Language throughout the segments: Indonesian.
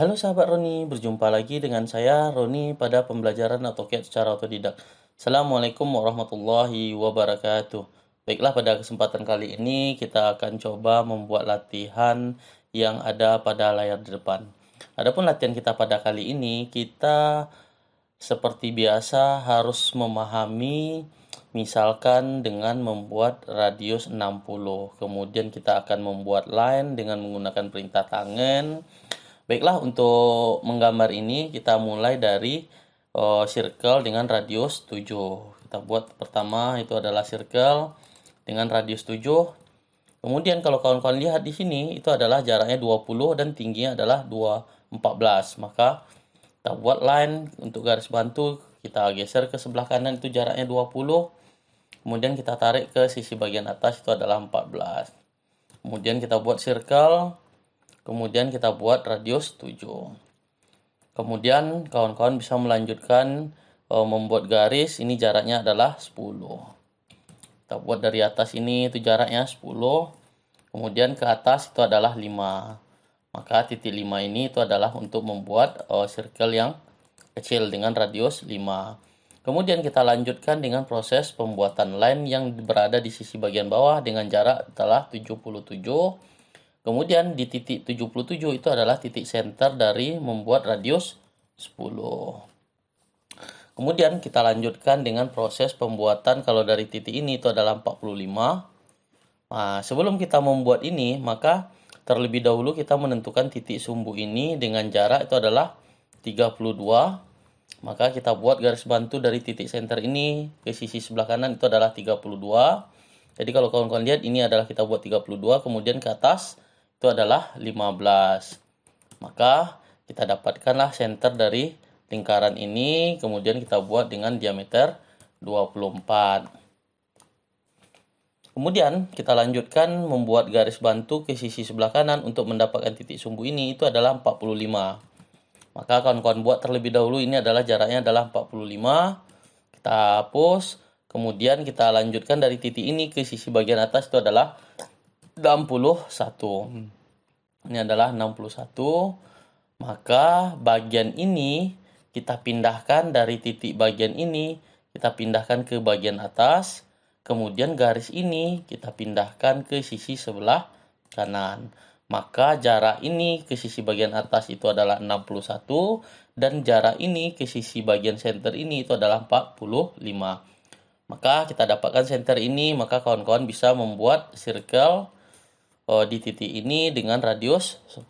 Halo sahabat Roni, berjumpa lagi dengan saya Roni pada pembelajaran AutoCAD secara otodidak. Assalamualaikum warahmatullahi wabarakatuh. Baiklah, pada kesempatan kali ini kita akan coba membuat latihan yang ada pada layar di depan. Adapun latihan kita pada kali ini, kita seperti biasa harus memahami misalkan dengan membuat radius 60. Kemudian kita akan membuat line dengan menggunakan perintah tangan. Baiklah, untuk menggambar ini kita mulai dari circle dengan radius 7. Kita buat pertama itu adalah circle dengan radius 7. Kemudian kalau kawan-kawan lihat di sini itu adalah jaraknya 20 dan tingginya adalah 214. Maka kita buat line untuk garis bantu, kita geser ke sebelah kanan itu jaraknya 20. Kemudian kita tarik ke sisi bagian atas itu adalah 14. Kemudian kita buat circle. Kemudian kita buat radius 7. Kemudian kawan-kawan bisa melanjutkan membuat garis. Ini jaraknya adalah 10. Kita buat dari atas ini itu jaraknya 10. Kemudian ke atas itu adalah 5. Maka titik 5 ini itu adalah untuk membuat circle yang kecil dengan radius 5. Kemudian kita lanjutkan dengan proses pembuatan line yang berada di sisi bagian bawah dengan jarak adalah 77. Kemudian di titik 77 itu adalah titik center dari membuat radius 10. Kemudian kita lanjutkan dengan proses pembuatan kalau dari titik ini itu adalah 45. Nah, sebelum kita membuat ini, maka terlebih dahulu kita menentukan titik sumbu ini dengan jarak itu adalah 32. Maka kita buat garis bantu dari titik center ini ke sisi sebelah kanan itu adalah 32. Jadi kalau kawan-kawan lihat ini adalah kita buat 32, kemudian ke atas itu adalah 15. Maka kita dapatkanlah center dari lingkaran ini, kemudian kita buat dengan diameter 24. Kemudian kita lanjutkan membuat garis bantu ke sisi sebelah kanan untuk mendapatkan titik sumbu ini itu adalah 45. Maka kawan-kawan buat terlebih dahulu, ini adalah jaraknya adalah 45. Kita hapus. Kemudian kita lanjutkan dari titik ini ke sisi bagian atas itu adalah 61. Ini adalah 61. Maka bagian ini kita pindahkan dari titik bagian ini, kita pindahkan ke bagian atas. Kemudian garis ini kita pindahkan ke sisi sebelah kanan. Maka jarak ini ke sisi bagian atas itu adalah 61. Dan jarak ini ke sisi bagian center ini itu adalah 45. Maka kita dapatkan center ini, maka kawan-kawan bisa membuat circle di titik ini dengan radius 10.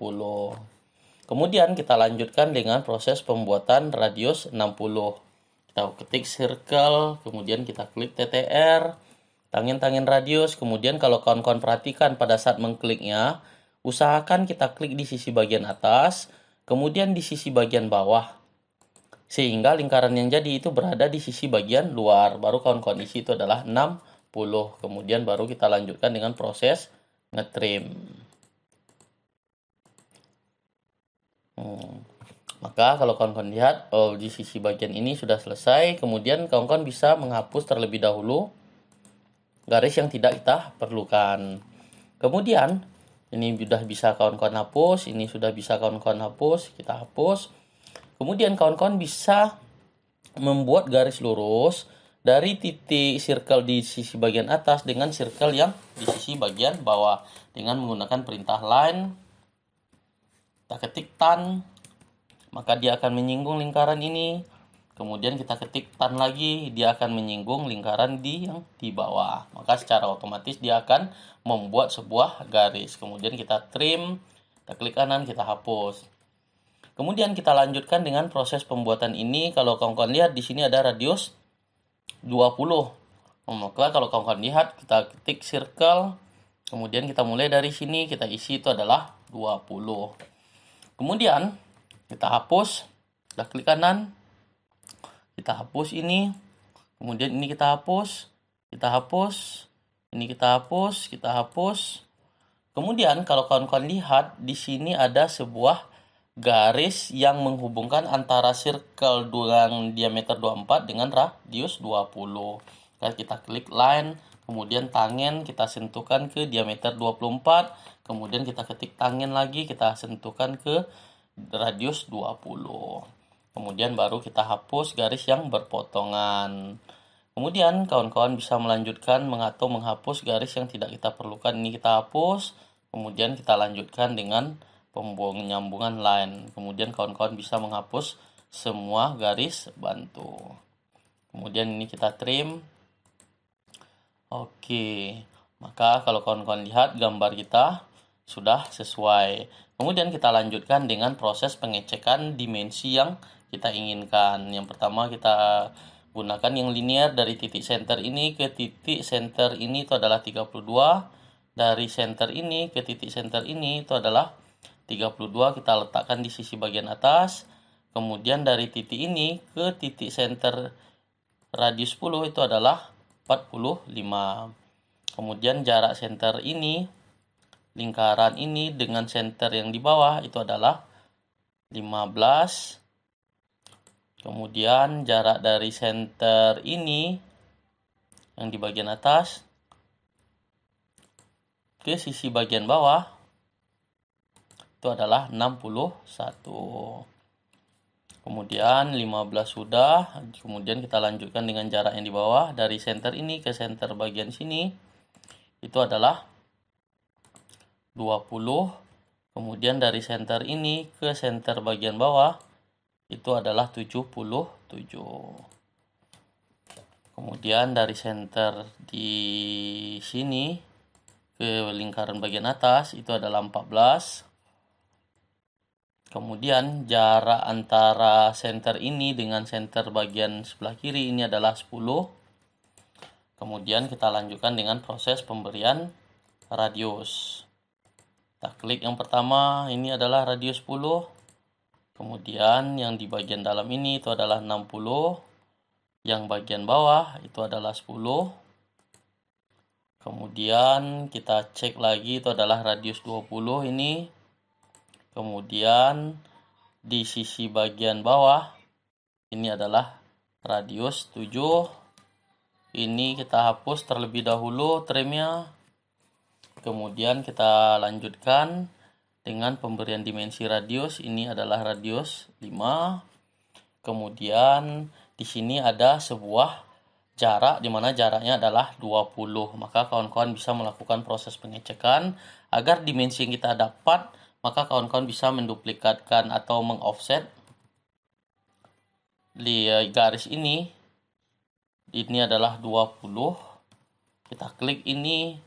Kemudian kita lanjutkan dengan proses pembuatan radius 60. Kita ketik circle, kemudian kita klik TTR, tangen radius. Kemudian kalau kawan-kawan perhatikan pada saat mengkliknya, usahakan kita klik di sisi bagian atas, kemudian di sisi bagian bawah. Sehingga lingkaran yang jadi itu berada di sisi bagian luar. Baru kawan-kawan isi itu adalah 60. Kemudian baru kita lanjutkan dengan proses ngetrim. Maka kalau kawan-kawan lihat di sisi bagian ini sudah selesai. Kemudian kawan-kawan bisa menghapus terlebih dahulu garis yang tidak kita perlukan. Kemudian ini sudah bisa kawan-kawan hapus, ini sudah bisa kawan-kawan hapus, kita hapus. Kemudian kawan-kawan bisa membuat garis lurus dari titik circle di sisi bagian atas dengan circle yang di sisi bagian bawah dengan menggunakan perintah line. Kita ketik tan, maka dia akan menyinggung lingkaran ini. Kemudian kita ketik tan lagi, dia akan menyinggung lingkaran yang di bawah. Maka secara otomatis dia akan membuat sebuah garis. Kemudian kita trim, kita klik kanan, kita hapus. Kemudian kita lanjutkan dengan proses pembuatan ini. Kalau kawan-kawan lihat di sini ada radius 20. Maka kalau kawan-kawan lihat, kita ketik circle, kemudian kita mulai dari sini, kita isi itu adalah 20. Kemudian kita hapus, kita klik kanan, kita hapus ini, kemudian ini kita hapus, ini kita hapus, kita hapus. Kemudian kalau kawan-kawan lihat di sini ada sebuah garis yang menghubungkan antara circle dengan diameter 24 dengan radius 20. Kita klik line, kemudian tangen kita sentuhkan ke diameter 24, kemudian kita ketik tangen lagi, kita sentuhkan ke radius 20. Kemudian baru kita hapus garis yang berpotongan. Kemudian kawan-kawan bisa melanjutkan atau menghapus garis yang tidak kita perlukan. Ini kita hapus, kemudian kita lanjutkan dengan penyambungan line. Kemudian kawan-kawan bisa menghapus semua garis bantu. Kemudian ini kita trim. Oke, maka kalau kawan-kawan lihat gambar kita sudah sesuai. Kemudian kita lanjutkan dengan proses pengecekan dimensi yang kita inginkan. Yang pertama kita gunakan yang linear dari titik center ini ke titik center ini itu adalah 32. Dari center ini ke titik center ini itu adalah 32. Kita letakkan di sisi bagian atas. Kemudian dari titik ini ke titik center radius 10 itu adalah 45. Kemudian jarak center ini, lingkaran ini dengan center yang di bawah itu adalah 15. Kemudian jarak dari center ini yang di bagian atas ke sisi bagian bawah itu adalah 61. Kemudian 15 sudah, kemudian kita lanjutkan dengan jarak yang di bawah dari center ini ke center bagian sini itu adalah 20. Kemudian dari center ini ke center bagian bawah itu adalah 77. Kemudian dari center di sini ke lingkaran bagian atas itu adalah 14. Kemudian jarak antara center ini dengan center bagian sebelah kiri ini adalah 10. Kemudian kita lanjutkan dengan proses pemberian radius. Kita klik yang pertama, ini adalah radius 10. Kemudian yang di bagian dalam ini itu adalah 60. Yang bagian bawah itu adalah 10. Kemudian kita cek lagi itu adalah radius 20 ini. Kemudian di sisi bagian bawah ini adalah radius 7. Ini kita hapus terlebih dahulu trimnya. Kemudian kita lanjutkan dengan pemberian dimensi radius. Ini adalah radius 5. Kemudian di sini ada sebuah jarak di mana jaraknya adalah 20. Maka kawan-kawan bisa melakukan proses pengecekan agar dimensi yang kita dapat, maka kawan-kawan bisa menduplikatkan atau mengoffset di garis ini. Ini adalah 20. Kita klik ini,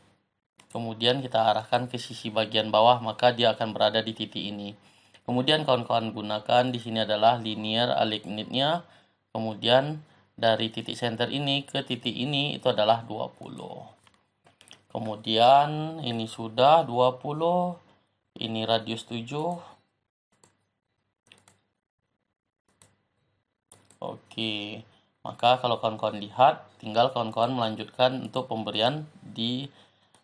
kemudian kita arahkan ke sisi bagian bawah, maka dia akan berada di titik ini. Kemudian kawan-kawan gunakan di sini adalah linear alignment-nya. Kemudian dari titik center ini ke titik ini itu adalah 20. Kemudian ini sudah 20. Ini radius 7. Oke, maka kalau kawan-kawan lihat, tinggal kawan-kawan melanjutkan untuk pemberian di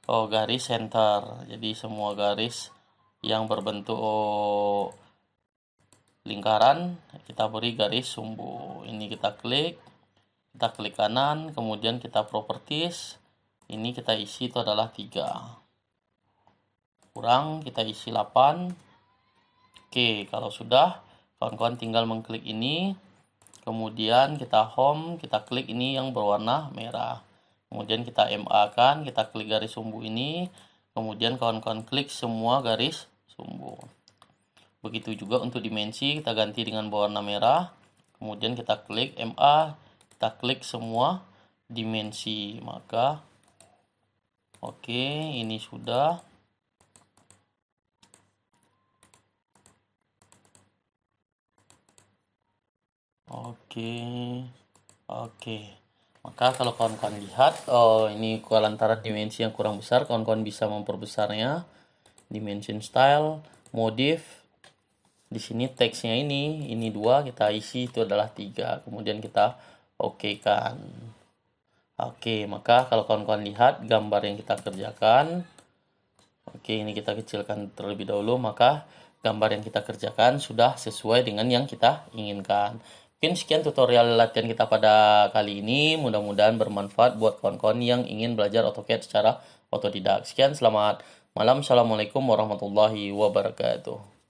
garis center. Jadi semua garis yang berbentuk lingkaran kita beri garis sumbu. Ini kita klik kanan, kemudian kita properties. Ini kita isi itu adalah 3. Kurang kita isi 8. Oke, kalau sudah kawan-kawan tinggal mengklik ini, kemudian kita home, kita klik ini yang berwarna merah, kemudian kita MA kan, kita klik garis sumbu ini, kemudian kawan-kawan klik semua garis sumbu. Begitu juga untuk dimensi, kita ganti dengan berwarna merah, kemudian kita klik MA, kita klik semua dimensi. Maka oke, ini sudah. Oke. Maka kalau kawan-kawan lihat, ini lantaran dimensi yang kurang besar, kawan-kawan bisa memperbesarnya. Dimension style, modif. Di sini teksnya ini 2, kita isi itu adalah 3. Kemudian kita oke kan. Oke, maka kalau kawan-kawan lihat gambar yang kita kerjakan. Oke, ini kita kecilkan terlebih dahulu, maka gambar yang kita kerjakan sudah sesuai dengan yang kita inginkan. Mungkin sekian tutorial latihan kita pada kali ini. Mudah-mudahan bermanfaat buat kawan-kawan yang ingin belajar AutoCAD secara otodidak. Sekian, selamat malam. Assalamualaikum warahmatullahi wabarakatuh.